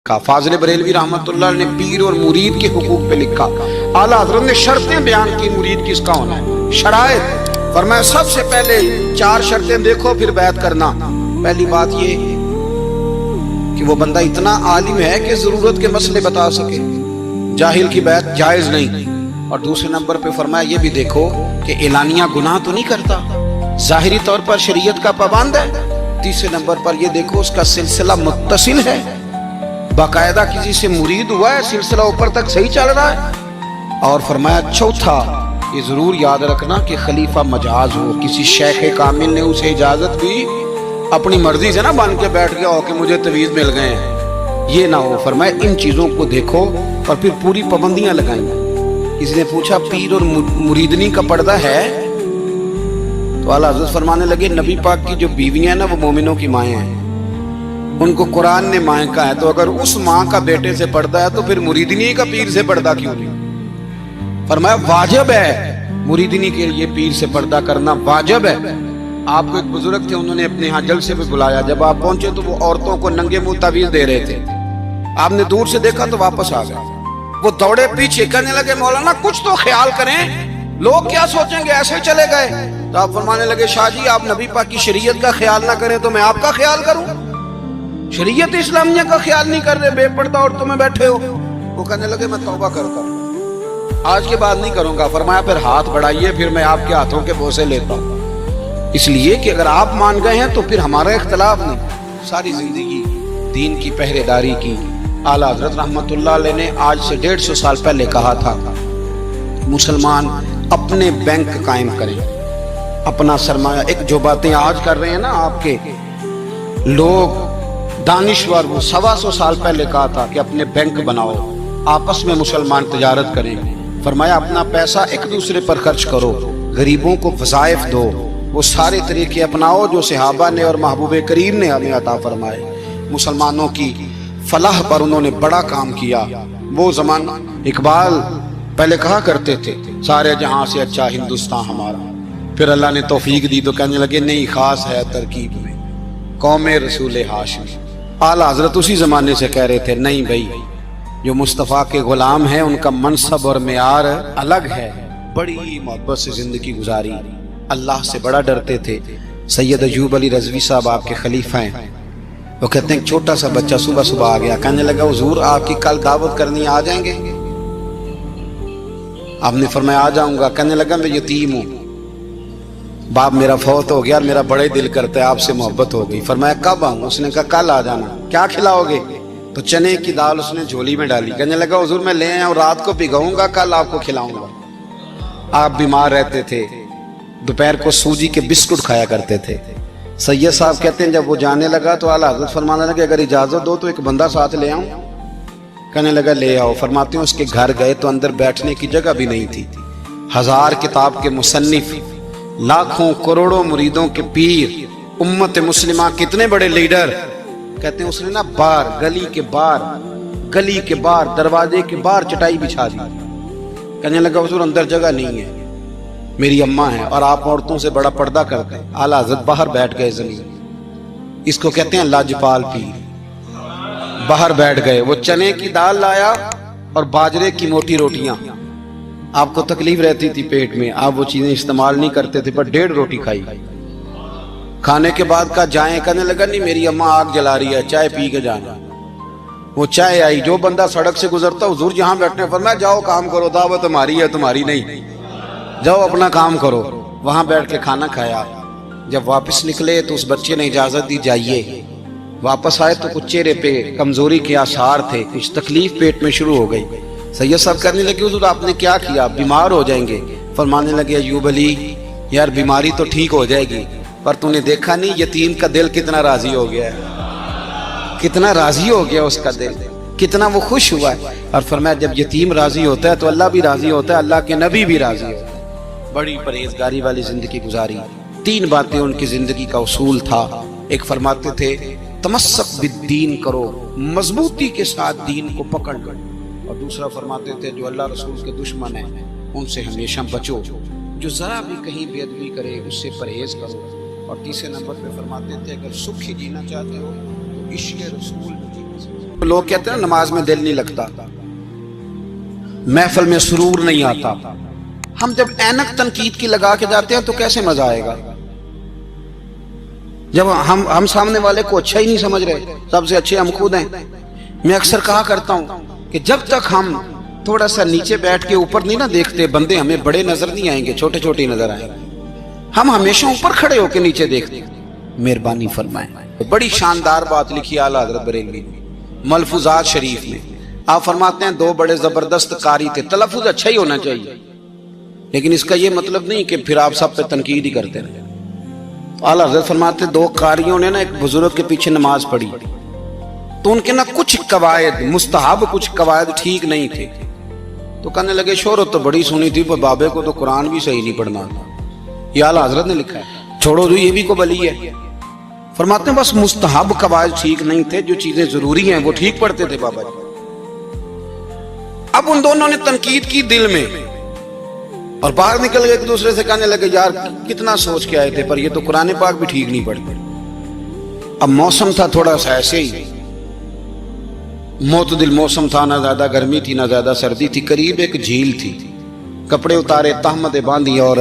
کا فاضل بریلوی رحمتullah نے پیر اور مرید کے حقوق پہ لکھا. اعلیٰ حضرت نے شرطیں بیان کی مرید کس کا ہونا ہے, شرائط. فرمایا سب سے پہلے 4 شرطیں دیکھو پھر بیعت کرنا. پہلی بات یہ کہ وہ بندہ اتنا عالم ہے کہ ضرورت کے مسئلے بتا سکے, جاہل کی بیعت جائز نہیں. اور دوسرے نمبر پہ فرمایا یہ بھی دیکھو کہ اعلانیہ گناہ تو نہیں کرتا, ظاہری طور پر شریعت کا پابند ہے. تیسرے نمبر پر یہ دیکھو اس کا سلسلہ متصل ہے, باقاعدہ کسی سے مرید ہوا ہے, سلسلہ اوپر تک صحیح چل رہا ہے. اور فرمایا چوتھا یہ ضرور یاد رکھنا کہ خلیفہ مجاز ہو, کسی شیخ کامل نے اسے اجازت بھی اپنی مرضی سے نہ بن کے بیٹھ گیا ہو کہ مجھے تویز مل گئے ہیں, یہ نہ ہو. فرمایا ان چیزوں کو دیکھو اور پھر پوری پابندیاں لگائیں. اس نے پوچھا پیر اور مریدنی کا پردہ ہے؟ تو اعلیٰ حضرت فرمانے لگے نبی پاک کی جو بیویاں ہیں نا وہ مومنوں کی مائیں ہیں, ان کو قرآن نے مائیں کہا ہے, تو اگر اس ماں کا بیٹے سے پردہ ہے تو پھر مریدنی کا پیر سے پردہ کیوں نہیں؟ فرمایا واجب ہے مریدنی کے لیے پیر سے پردہ کرنا, واجب ہے. آپ کو ایک بزرگ تھے, انہوں نے اپنے ہاں جلسے پہ بلایا, جب آپ پہنچے تو وہ عورتوں کو ننگے منہ تعویذ دے رہے تھے. آپ نے دور سے دیکھا تو واپس آ گئے. وہ دوڑے پیچھے کہنے لگے مولانا کچھ تو خیال کریں, لوگ کیا سوچیں گے, ایسے چلے گئے. تو آپ فرمانے لگے شاہ جی آپ نبی پاک کی شریعت کا خیال نہ کریں تو میں آپ کا خیال کروں؟ شریعت اسلامیہ کا خیال نہیں کر رہے, بے پردہ عورتوں میں بیٹھے ہو. وہ کہنے لگے میں توبہ کرتا ہوں, آج کے بعد نہیں کروں گا. فرمایا پھر ہاتھ بڑھائیے, پھر میں آپ کے ہاتھوں کے بوسے لیتا ہوں. اس لیے کہ اگر آپ مان گئے ہیں تو پھر ہمارا اختلاف نہیں. ساری زندگی دین کی پہرے داری کی. اعلیٰ حضرت رحمتullah علیہ نے آج سے 150 سال پہلے کہا تھا مسلمان اپنے بینک قائم کریں, اپنا سرمایہ. ایک جو باتیں آج کر رہے ہیں نا آپ کے لوگ دانشور, وہ 125 سال پہلے کہا تھا کہ اپنے بینک بناؤ, آپس میں مسلمان تجارت کریں. فرمایا اپنا پیسہ ایک دوسرے پر خرچ کرو, غریبوں کو وظائف دو, وہ سارے طریقے اپناؤ جو صحابہ نے اور محبوب کریم نے ہمیں عطا فرمائے. مسلمانوں کی فلاح پر انہوں نے بڑا کام کیا. وہ زمانہ اقبال پہلے کہا کرتے تھے سارے جہاں سے اچھا ہندوستان ہمارا, پھر اللہ نے توفیق دی تو کہنے لگے نہیں خاص ہے ترکیب میں قوم رسول ہاشمی. اعلیٰ حضرت اسی زمانے سے کہہ رہے تھے نہیں بھائی جو مصطفیٰ کے غلام ہیں ان کا منصب اور معیار الگ ہے. بڑی محبت سے زندگی گزاری, اللہ سے بڑا ڈرتے تھے. سید ایوب علی رضوی صاحب آپ کے خلیفہ ہیں. وہ کہتے ہیں چھوٹا سا بچہ صبح صبح آ گیا, کہنے لگا حضور آپ کی کل دعوت کرنی, آ جائیں گے؟ آپ نے فرمایا آ جاؤں گا. کہنے لگا میں یتیم ہوں, باپ میرا فوت ہو گیا اور میرا بڑے دل کرتا ہے آپ سے محبت ہو گئی. فرمایا کب آؤں؟ اس نے کہا کل آ جانا. کیا کھلاؤ گے؟ تو چنے کی دال اس نے جھولی میں ڈالی. کہنے لگا حضور میں لے آیا ہوں, رات کو بھگاؤں گا, کل آپ کو کھلاؤں گا. آپ بیمار رہتے تھے, دوپہر کو سوجی کے بسکٹ کھایا کرتے تھے. سید صاحب کہتے ہیں جب وہ جانے لگا تو اعلیٰ حضرت فرمانے لگے اگر اجازت دو تو ایک بندہ ساتھ لے آؤں. کہنے لگا لے آؤ. فرماتے ہیں اس کے گھر گئے تو اندر بیٹھنے کی جگہ بھی نہیں تھی. 1000 کتاب کے مصنف, لاکھوں کروڑوں مریدوں کے پیر, امت مسلمہ کتنے بڑے لیڈر. کہتے ہیں اس نے نا باہر گلی کے باہر دروازے کے باہر چٹائی بچھا دی. کہنے لگا حضور اندر جگہ نہیں ہے, میری اماں ہے اور آپ عورتوں سے بڑا پردہ کرتے ہیں. اعلیٰ حضرت باہر بیٹھ گئے زمین, اس کو کہتے ہیں لاجپال پیر. باہر بیٹھ گئے, وہ چنے کی دال لایا اور باجرے کی موٹی روٹیاں. آپ کو تکلیف رہتی تھی پیٹ میں, آپ وہ چیزیں استعمال نہیں کرتے تھے, پر 1.5 روٹی کھائی. کھانے کے بعد کہا جائیں. کہنے لگا نہیں میری اماں آگ جلا رہی ہے, چائے پی کے جانا. وہ چائے آئی, جو بندہ سڑک سے گزرتا حضور جہاں بیٹھنے, فرمایا جاؤ کام کرو, دعوت ہماری ہے تمہاری نہیں, جاؤ اپنا کام کرو. وہاں بیٹھ کے کھانا کھایا. جب واپس نکلے تو اس بچے نے اجازت دی جائیے. واپس آئے تو کچھ چہرے پہ کمزوری کے آثار تھے, کچھ تکلیف پیٹ میں شروع ہو گئی. سید صاحب کرنے لگے حضور آپ نے کیا کیا, بیمار ہو جائیں گے. فرمانے لگے ایوب علی یار بیماری تو ٹھیک ہو جائے گی, پر تو نے دیکھا نہیں یتیم کا دل کتنا راضی ہو گیا ہے, کتنا راضی ہو گیا اس کا دل, کتنا وہ خوش ہوا ہے. اور فرمایا جب یتیم راضی ہوتا ہے تو اللہ بھی راضی ہوتا ہے, اللہ کے نبی بھی راضی ہوتا ہے. بڑی پرہیزگاری والی زندگی گزاری. 3 باتیں ان کی زندگی کا اصول تھا. ایک فرماتے تھے تمسک بالدین کرو, مضبوطی کے ساتھ دین کو پکڑ لو. اور دوسرا فرماتے تھے جو اللہ رسول کے دشمن ہیں ان سے ہمیشہ بچو, جو ذرا بھی کہیں بے ادبی کرے اس سے پرہیز کرو. اور تیسرے نمبر پہ فرماتے تھے اگر سکھی جینا چاہتے ہو تو عشق رسول میں جینا. لوگ کہتے ہیں نماز میں دل نہیں لگتا، محفل میں سرور نہیں آتا، ہم جب اینک تنقید کی لگا کے جاتے ہیں تو کیسے مزہ آئے گا؟ جب ہم سامنے والے کو اچھا ہی نہیں سمجھ رہے، سب سے اچھے ہم خود ہیں۔ میں اکثر کہا کرتا ہوں کہ جب تک ہم تھوڑا سا نیچے بیٹھ کے اوپر نہیں نہ دیکھتے، بندے ہمیں بڑے نظر نہیں آئیں گے، چھوٹے چھوٹے نظر آئیں گے۔ ہم ہمیشہ اوپر کھڑے ہو کے نیچے دیکھتے ہیں۔ مہربانی فرمائیں۔ بڑی شاندار بات لکھی اعلیٰ حضرت بریلوی نے ملفوظات شریف میں۔ آپ فرماتے ہیں 2 بڑے زبردست قاری تھے، تلفظ اچھا ہی ہونا چاہیے، لیکن اس کا یہ مطلب نہیں کہ پھر آپ سب پہ تنقید ہی کرتے رہے۔ اعلیٰ حضرت فرماتے 2 قاریوں نے نا ایک بزرگ کے پیچھے نماز پڑھی، تو ان کے نا کچھ قواعد مستحب، کچھ قواعد ٹھیک نہیں تھے، تو کہنے لگے شہرت تو بڑی سنی تھی، پر بابے کو تو قرآن بھی صحیح نہیں پڑھنا تھا۔ یہ اعلیٰ حضرت نے لکھا ہے، چھوڑو جو یہ بھی کو بلی ہے۔ فرماتے ہیں بس مستحب قواعد ٹھیک نہیں تھے، جو چیزیں ضروری ہیں وہ ٹھیک پڑھتے تھے بابا جی۔ اب ان دونوں نے تنقید کی دل میں، اور باہر نکل گئے ایک دوسرے سے کہنے لگے یار کتنا سوچ کے آئے تھے، پر یہ تو قرآن پاک بھی ٹھیک نہیں پڑھتے۔ اب موسم تھا تھوڑا سا ایسے ہی، معتدل موسم تھا، نہ زیادہ گرمی تھی نہ زیادہ سردی تھی، قریب ایک جھیل تھی۔ کپڑے اتارے، تہمدیں باندھی اور